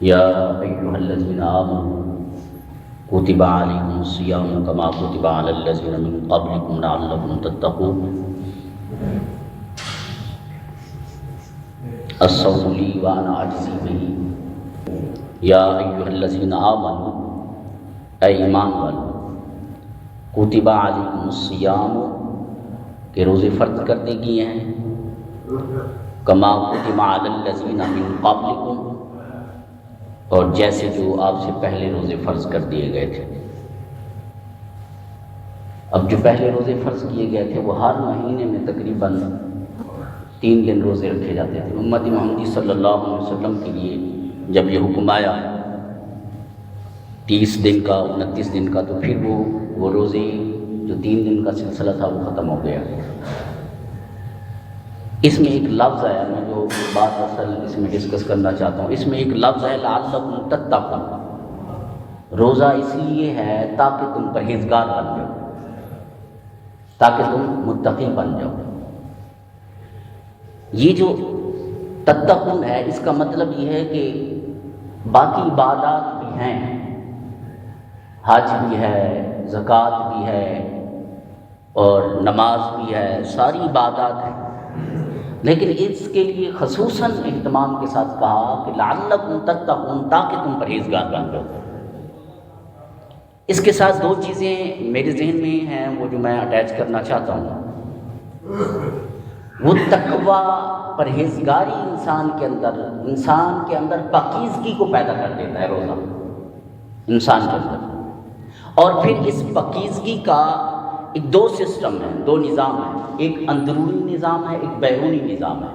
یا ایھا الذین آمنوا کتب علیکم الصیام کما کتب علی الذین من قبلکم لعلکم تتقون الصوم لی وانا اجزی بہ یا ایھا الذین آمنوا اے ایمان والو کتب علیکم الصیام کہ روزے فرض کر دی گئے ہیں کما کتب علی الذین من قبلکم اور جیسے جو آپ سے پہلے روزے فرض کر دیے گئے تھے۔ اب جو پہلے روزے فرض کیے گئے تھے وہ ہر مہینے میں تقریباً 3 دن روزے رکھے جاتے تھے۔ امت محمدی صلی اللہ علیہ وسلم کے لیے جب یہ حکم آیا 30 دن کا 29 دن کا تو پھر وہ روزے جو 3 دن کا سلسلہ تھا وہ ختم ہو گیا۔ اس میں ایک لفظ ہے، میں جو بات اصل اس میں ڈسکس کرنا چاہتا ہوں، اس میں ایک لفظ ہے لعلکم تتقون۔ روزہ اس لیے ہے تاکہ تم پرہیزگار بن جاؤ، تاکہ تم متقی بن جاؤ۔ یہ جو تتقون ہے اس کا مطلب یہ ہے کہ باقی عبادات بھی ہیں، حج بھی ہے، زکوٰۃ بھی ہے اور نماز بھی ہے، ساری عبادات ہیں، لیکن اس کے لیے خصوصاً اہتمام کے ساتھ کہا کہ لعلکم تتقون، تاکہ تم پرہیزگار بن جاؤ۔ اس کے ساتھ 2 چیزیں میرے ذہن میں ہیں وہ جو میں اٹیچ کرنا چاہتا ہوں۔ وہ تقوی، پرہیزگاری انسان کے اندر پاکیزگی کو پیدا کر دیتا ہے روزہ انسان کے اندر، اور پھر اس پاکیزگی کا ایک 2 سسٹم ہیں، 2 نظام ہیں، ایک اندرونی نظام ہے، ایک بیرونی نظام ہے۔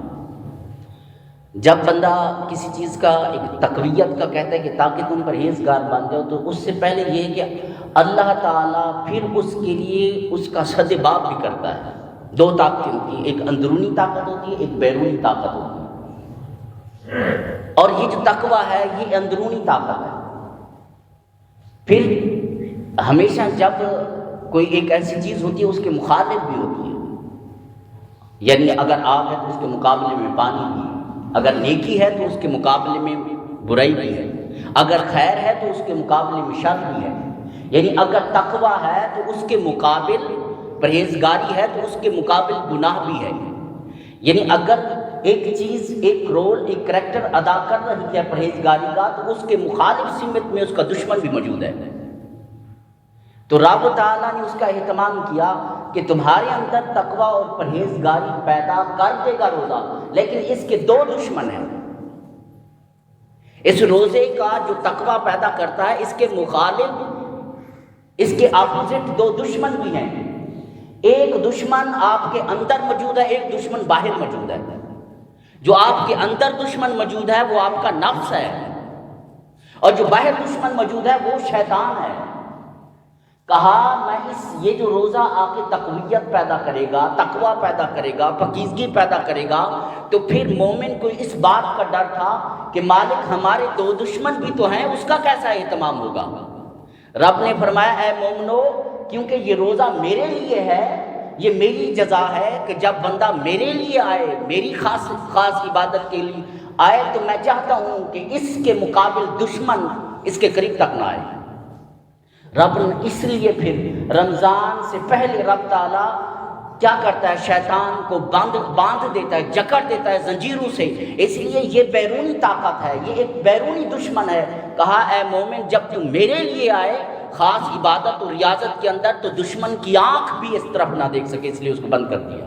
جب بندہ کسی چیز کا ایک تقویت کا کہتا ہے کہ تاکہ تم پرہیزگار بن جاؤ، تو اس سے پہلے یہ ہے کہ اللہ تعالیٰ پھر اس کے لیے اس کا سد باب بھی کرتا ہے۔ 2 طاقتیں ہوتی ہیں، ایک اندرونی طاقت ہوتی ہے، ایک بیرونی طاقت ہوتی ہے، اور یہ جو تقویٰ ہے یہ اندرونی طاقت ہے۔ پھر ہمیشہ جب کوئی ایک ایسی چیز ہوتی ہے اس کے مخالف بھی ہوتی ہے، یعنی اگر آگ ہے تو اس کے مقابلے میں پانی بھی ہے، اگر نیکی ہے تو اس کے مقابلے میں برائی بھی ہے، اگر خیر ہے تو اس کے مقابلے میں شر بھی ہے، یعنی اگر تقویٰ ہے تو اس کے مقابل پرہیزگاری ہے تو اس کے مقابل گناہ بھی ہے، یعنی اگر ایک چیز ایک رول ایک کریکٹر ادا کر رہی ہے پرہیزگاری کا تو اس کے مخالف سمت میں اس کا دشمن بھی موجود ہے۔ تو رب تعالیٰ نے اس کا اہتمام کیا کہ تمہارے اندر تقویٰ اور پرہیزگاری پیدا کر دے گا روزہ، لیکن اس کے 2 دشمن ہیں۔ اس روزے کا جو تقویٰ پیدا کرتا ہے اس کے مخالف، اس کے اپوزٹ 2 دشمن بھی ہیں۔ ایک دشمن آپ کے اندر موجود ہے، ایک دشمن باہر موجود ہے۔ جو آپ کے اندر دشمن موجود ہے وہ آپ کا نفس ہے، اور جو باہر دشمن موجود ہے وہ شیطان ہے۔ کہا میں یہ جو روزہ آ کے تقویت پیدا کرے گا، تقویٰ پیدا کرے گا، پاکیزگی پیدا کرے گا، تو پھر مومن کو اس بات کا ڈر تھا کہ مالک ہمارے 2 دشمن بھی تو ہیں، اس کا کیسا اہتمام ہوگا۔ رب نے فرمایا اے مومنو، کیونکہ یہ روزہ میرے لیے ہے، یہ میری جزا ہے کہ جب بندہ میرے لیے آئے، میری خاص عبادت کے لیے آئے، تو میں چاہتا ہوں کہ اس کے مقابل دشمن اس کے قریب تک نہ آئے۔ رب نے اس لیے پھر رمضان سے پہلے رب تعالیٰ کیا کرتا ہے، شیطان کو باندھ دیتا ہے، جکڑ دیتا ہے زنجیروں سے، اس لیے یہ بیرونی طاقت ہے، یہ ایک بیرونی دشمن ہے۔ کہا اے مومن جب تم میرے لیے آئے خاص عبادت اور ریاضت کے اندر، تو دشمن کی آنکھ بھی اس طرف نہ دیکھ سکے، اس لیے اس کو بند کر دیا۔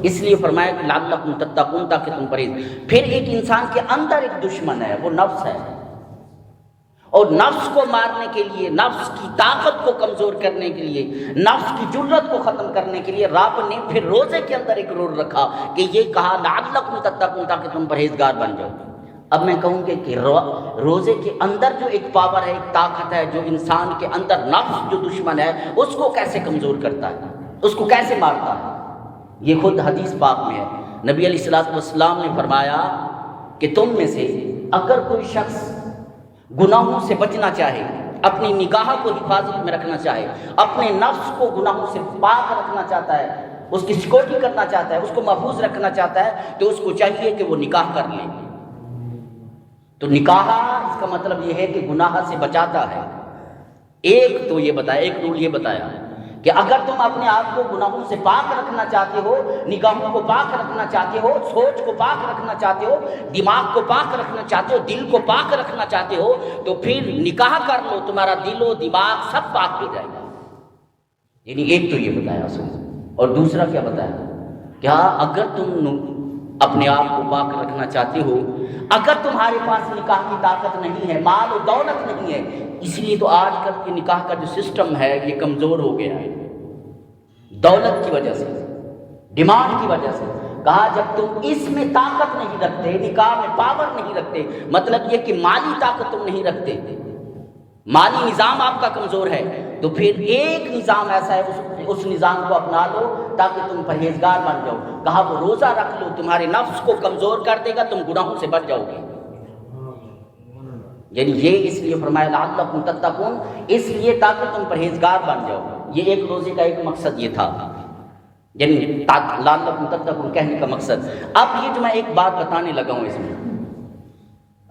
اس لیے فرمایا کہ لعلکم تتقون، تاکہ تم پرہیز۔ پھر ایک انسان کے اندر ایک دشمن ہے، وہ نفس ہے، اور نفس کو مارنے کے لیے، نفس کی طاقت کو کمزور کرنے کے لیے، نفس کی جرت کو ختم کرنے کے لیے رب نے پھر روزے کے اندر ایک رول رکھا کہ یہ کہا لعلکم تتقون، تاکہ تم پرہیزگار بن جاؤ۔ اب میں کہوں کہ روزے کے اندر جو ایک پاور ہے، ایک طاقت ہے، جو انسان کے اندر نفس جو دشمن ہے اس کو کیسے کمزور کرتا ہے، اس کو کیسے مارتا ہے، یہ خود حدیث پاک میں ہے۔ نبی علیہ الصلوۃ والسلام نے فرمایا کہ تم میں سے اگر کوئی شخص گناہوں سے بچنا چاہے، اپنی نگاہ کو حفاظت میں رکھنا چاہے، اپنے نفس کو گناہوں سے پاک رکھنا چاہتا ہے، اس کی سیکورٹی کرنا چاہتا ہے، اس کو محفوظ رکھنا چاہتا ہے، تو اس کو چاہیے کہ وہ نکاح کر لے۔ تو نکاح اس کا مطلب یہ ہے کہ گناہ سے بچاتا ہے۔ ایک تو یہ بتایا، ایک رول یہ بتایا کہ اگر تم اپنے آپ کو گناہوں سے پاک رکھنا چاہتے ہو، نگاہوں کو پاک رکھنا چاہتے ہو، سوچ کو پاک رکھنا چاہتے ہو، دماغ کو پاک رکھنا چاہتے ہو، دل کو پاک رکھنا چاہتے ہو، تو پھر نکاح کر لو، تمہارا دل و دماغ سب پاک ہو جائے گا۔ یعنی ایک تو یہ بتایا اس نے، اور دوسرا کیا بتایا؟ کیا اگر تم اپنے آپ کو پاک رکھنا چاہتے ہو، اگر تمہارے پاس نکاح کی طاقت نہیں ہے، مال و دولت نہیں ہے، اس لیے تو آج کل کے نکاح کا جو سسٹم ہے یہ کمزور ہو گیا ہے، دولت کی وجہ سے، ڈیمانڈ کی وجہ سے۔ کہا جب تم اس میں طاقت نہیں رکھتے، نکاح میں پاور نہیں رکھتے، مطلب یہ کہ مالی طاقت تم نہیں رکھتے، مالی نظام آپ کا کمزور ہے، تو پھر ایک نظام ایسا ہے، اس نظام کو اپنا لو تاکہ تم پرہیزگار بن جاؤ۔ کہا وہ روزہ رکھ لو، تمہارے نفس کو کمزور کر دے گا، تم گناہوں سے بچ جاؤ گے۔ یعنی یہ اس لیے فرمایا لعلکم تتقون، اس لیے تاکہ تم پرہیزگار بن جاؤ۔ یہ ایک روزے کا ایک مقصد یہ تھا، یعنی لعلکم تتقون کہنے کا مقصد۔ اب یہ جو میں ایک بات بتانے لگا ہوں اس میں،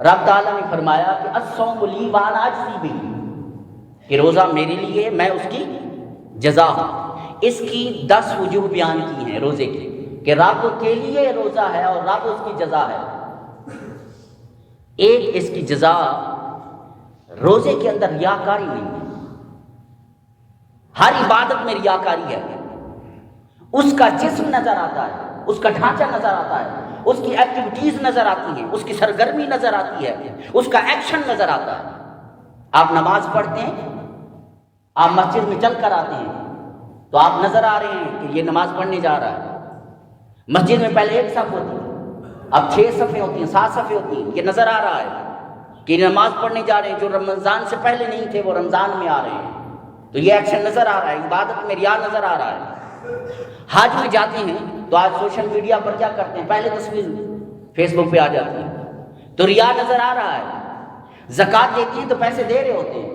رب تعالیٰ نے فرمایا کہ الصوم لی وانا اجزی بہ، کہ روزہ میرے لیے، میں اس کی جزا ہوں۔ اس کی 10 وجوہ بیان کی ہیں روزے کی، کہ رب کے لیے روزہ ہے اور رب اس کی جزا ہے۔ ایک اس کی جزا، روزے کے اندر ریاکاری نہیں ہے، ہر عبادت میں ریاکاری ہے۔ اس کا جسم نظر آتا ہے، اس کا ڈھانچہ نظر آتا ہے، اس کی ایکٹیویٹیز نظر آتی ہیں، اس کی سرگرمی نظر آتی ہے، اس کا ایکشن نظر آتا ہے۔ آپ نماز پڑھتے ہیں، آپ مسجد میں چل کر آتے ہیں تو آپ نظر آ رہے ہیں کہ یہ نماز پڑھنے جا رہا ہے۔ مسجد میں پہلے ایک صف ہوتی ہے، اب 6 صفیں ہوتی ہیں، 7 صفیں ہوتی ہیں، یہ نظر آ رہا ہے کہ نماز پڑھنے جا رہے ہیں۔ جو رمضان سے پہلے نہیں تھے وہ رمضان میں آ رہے ہیں، تو یہ ایکشن نظر آ رہا ہے، عبادت میں ریا نظر آ رہا ہے۔ حج میں جاتے ہیں تو آج سوشل میڈیا پر کیا کرتے ہیں، پہلے تصویر فیس بک پہ آ جاتی ہے تو ریا نظر آ رہا ہے۔ زکوٰۃ دیتی ہیں تو پیسے دے رہے ہوتے ہیں،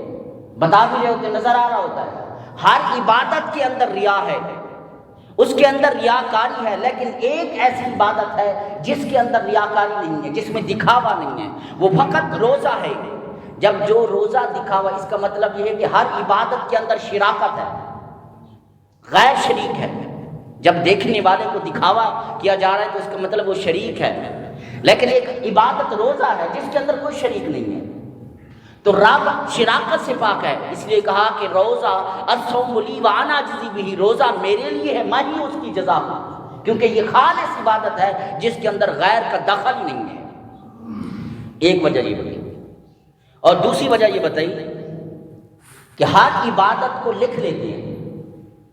بتا بھی رہے ہوتے ہیں، نظر آ رہا ہوتا ہے۔ ہر عبادت کے اندر ریا ہے، اس کے اندر ریاکاری ہے، لیکن ایک ایسی عبادت ہے جس کے اندر ریاکاری نہیں ہے، جس میں دکھاوا نہیں ہے، وہ فقط روزہ ہے۔ جب جو روزہ دکھاوا، اس کا مطلب یہ ہے کہ ہر عبادت کے اندر شراکت ہے، غیر شریک ہے۔ جب دیکھنے والے کو دکھاوا کیا جا رہا ہے تو اس کا مطلب وہ شریک ہے، لیکن ایک عبادت روزہ ہے جس کے اندر کوئی شریک نہیں ہے، تو رب شراکت سے پاک ہے۔ اس لیے کہا کہ روزہ الصوم لی وانا اجزی بہ، روزہ میرے لیے ہے، میں ہی اس کی جزا ہوں، کیونکہ یہ خالص عبادت ہے جس کے اندر غیر کا دخل نہیں ہے۔ ایک وجہ یہ بتائی، اور دوسری وجہ یہ بتائی کہ ہر عبادت کو لکھ لیتے ہیں۔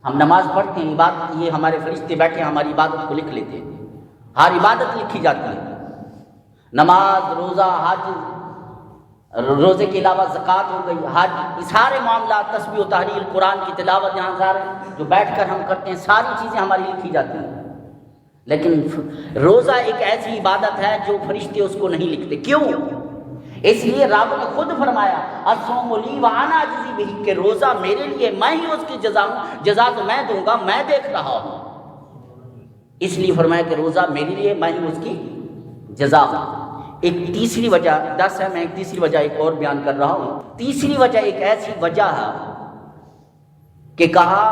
ہم نماز پڑھتے ہیں، عبادت، یہ ہمارے فرشتے بیٹھے ہیں، ہماری عبادت کو لکھ لیتے ہیں، ہر عبادت لکھی جاتی ہے، نماز، روزہ، حج، روزے کے علاوہ زکوٰۃ ہو گئی، حج، یہ سارے معاملات، تسبیح و تحلیل، قرآن کی تلاوت، یہاں سارے جو بیٹھ کر ہم کرتے ہیں، ساری چیزیں ہماری لکھی جاتی ہیں۔ لیکن روزہ ایک ایسی عبادت ہے جو فرشتے اس کو نہیں لکھتے۔ کیوں؟ اس لیے رب نے خود فرمایا الصوم لی وانا اجزی بہ، کہ روزہ میرے لیے، میں ہی اس کی جزا ہوں، جزا تو میں دوں گا، میں دیکھ رہا ہوں۔ اس لیے فرمایا کہ روزہ میرے لیے، میں ہی اس کی جزا ہوں۔ ایک تیسری وجہ 10 ہے، میں ایک تیسری وجہ ایک اور بیان کر رہا ہوں۔ تیسری وجہ ایک ایسی وجہ ہے کہ کہا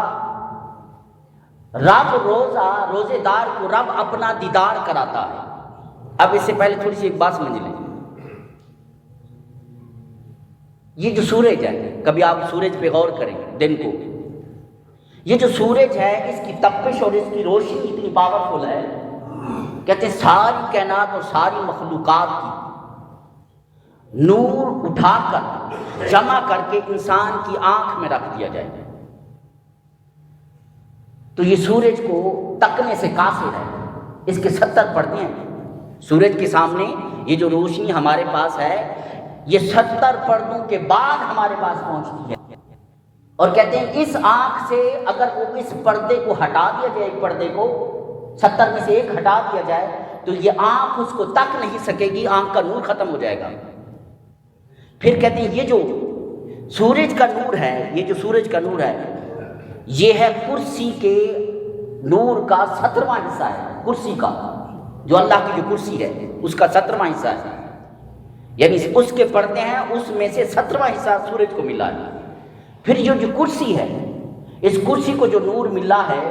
رب روزے دار کو رب اپنا دیدار کراتا ہے۔ اب اس سے پہلے تھوڑی سی ایک بات سمجھ لیں، یہ جو سورج ہے، کبھی آپ سورج پہ غور کریں دن کو، یہ جو سورج ہے اس کی تپش اور اس کی روشنی اتنی پاورفل ہے، کہتے ہیں ساری کائنات اور ساری مخلوقات کی نور اٹھا کر جمع کر کے انسان کی آنکھ میں رکھ دیا جائے تو یہ سورج کو تکنے سے قاصر ہے، اس کے 70 پردے ہیں۔ سورج کے سامنے یہ جو روشنی ہمارے پاس ہے، یہ 70 پردوں کے بعد ہمارے پاس پہنچتی ہے، اور کہتے ہیں اس آنکھ سے اگر وہ اس پردے کو ہٹا دیا جائے، ایک پردے کو 70 میں سے ایک ہٹا دیا جائے تو یہ آنکھ اس کو تک نہیں سکے گی، آنکھ کا نور ختم ہو جائے گا۔ پھر کہتے ہیں یہ جو سورج کا نور ہے، یہ جو سورج کا نور ہے، یہ ہے کرسی کے نور کا 17واں حصہ ہے، کرسی کا، جو اللہ کی جو کرسی ہے اس کا 17واں حصہ ہے۔ یعنی اس کے پردے ہیں، اس میں سے 17واں حصہ سورج کو ملا ہے۔ پھر جو کرسی ہے، اس کرسی کو جو نور ملا ہے،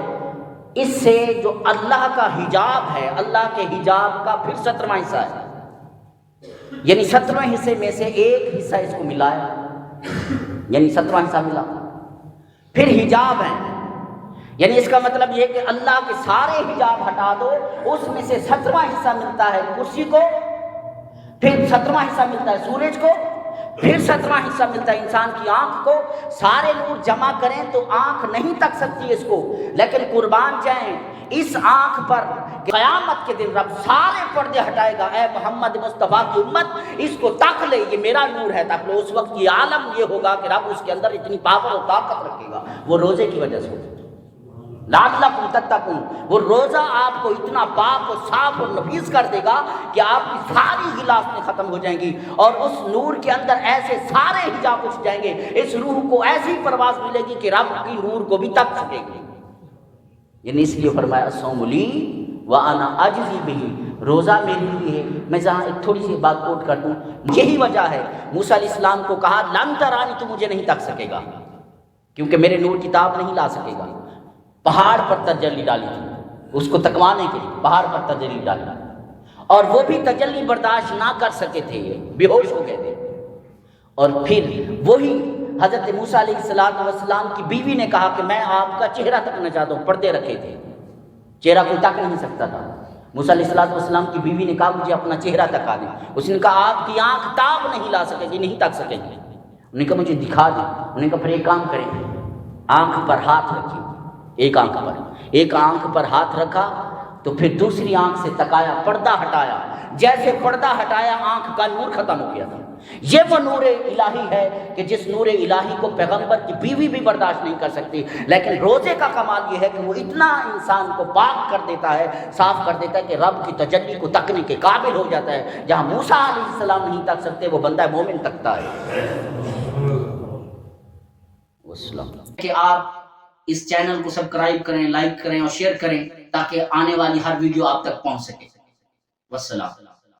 اس سے جو اللہ کا حجاب ہے، اللہ کے حجاب کا پھر 17واں حصہ ہے، یعنی 17ویں حصے میں سے ایک حصہ اس کو ملا ہے، یعنی 17واں حصہ ملا۔ پھر حجاب ہے، یعنی اس کا مطلب یہ کہ اللہ کے سارے حجاب ہٹا دو، اس میں سے 17واں حصہ ملتا ہے کرسی کو، پھر 17واں حصہ ملتا ہے سورج کو، پھر 17واں حصہ ملتا ہے انسان کی آنکھ کو۔ سارے نور جمع کریں تو آنکھ نہیں تک سکتی اس کو، لیکن قربان جائیں اس آنکھ پر قیامت کے دن رب سارے پردے ہٹائے گا۔ اے محمد مصطفیٰ کی امت، اس کو تک لے، یہ میرا نور ہے، تک لو۔ اس وقت یہ عالم یہ ہوگا کہ رب اس کے اندر اتنی پاور و طاقت رکھے گا، وہ روزے کی وجہ سے ہوگا۔ لعلکم تتقون، وہ روزہ آپ کو اتنا پاک اور صاف اور نفیس کر دے گا کہ آپ کی ساری غلاظتیں ختم ہو جائیں گی، اور اس نور کے اندر ایسے سارے حجاب اٹھ جائیں گے، اس روح کو ایسی پرواز ملے گی کہ رب کی نور کو بھی تک سکے گی۔ یعنی اس لیے فرمایا الصوم لی وانا اجزی بہ، روزہ میرے لیے ہے۔ میں ذرا ایک تھوڑی سی بات کوٹ کر دوں، یہی وجہ ہے موسیٰ علیہ السلام کو کہا لن ترانی، تو مجھے نہیں تک سکے گا، کیونکہ میرے نور کتاب نہیں لا سکے گا۔ پہاڑ پر تجلی ڈالی تھی اس کو تکوانے کے لیے، پہاڑ پر تجلی ڈالی، اور وہ بھی تجلی برداشت نہ کر سکے تھے، بے ہوش ہو گئے تھے۔ اور پھر وہی حضرت موسیٰ علیہ السلام کی بیوی نے کہا کہ میں آپ کا چہرہ تکنا چاہتا ہوں، پردے رکھے تھے، چہرہ کوئی تک نہیں سکتا تھا۔ موسیٰ علیہ السلام کی بیوی نے کہا مجھے اپنا چہرہ تکا دیں۔ اس نے کہا آپ کی آنکھ تاب نہیں لا سکے گی، نہیں تک سکے گی۔ انہوں نے کہا مجھے دکھا دیں۔ انہوں نے کہا پھر ایک کام کریں، آنکھ پر ہاتھ رکھیے، ایک آنکھ پر ہاتھ رکھا تو پھر دوسری آنکھ سے تکایا، پردہ ہٹایا، جیسے پردہ ہٹایا آنکھ کا نور ختم ہو گیا تھا۔ یہ وہ نور الہی ہے کہ جس نور الہی کو پیغمبر کی بیوی بھی برداشت نہیں کر سکتی، لیکن روزے کا کمال یہ ہے کہ وہ اتنا انسان کو پاک کر دیتا ہے، صاف کر دیتا ہے کہ رب کی تجلی کو تکنے کے قابل ہو جاتا ہے۔ جہاں موسیٰ علیہ السلام نہیں تک سکتے، وہ بندہ مومن تکتا ہے۔ کہ آپ اس چینل کو سبسکرائب کریں، لائک کریں اور شیئر کریں تاکہ آنے والی ہر ویڈیو آپ تک پہنچ سکے۔ والسلام۔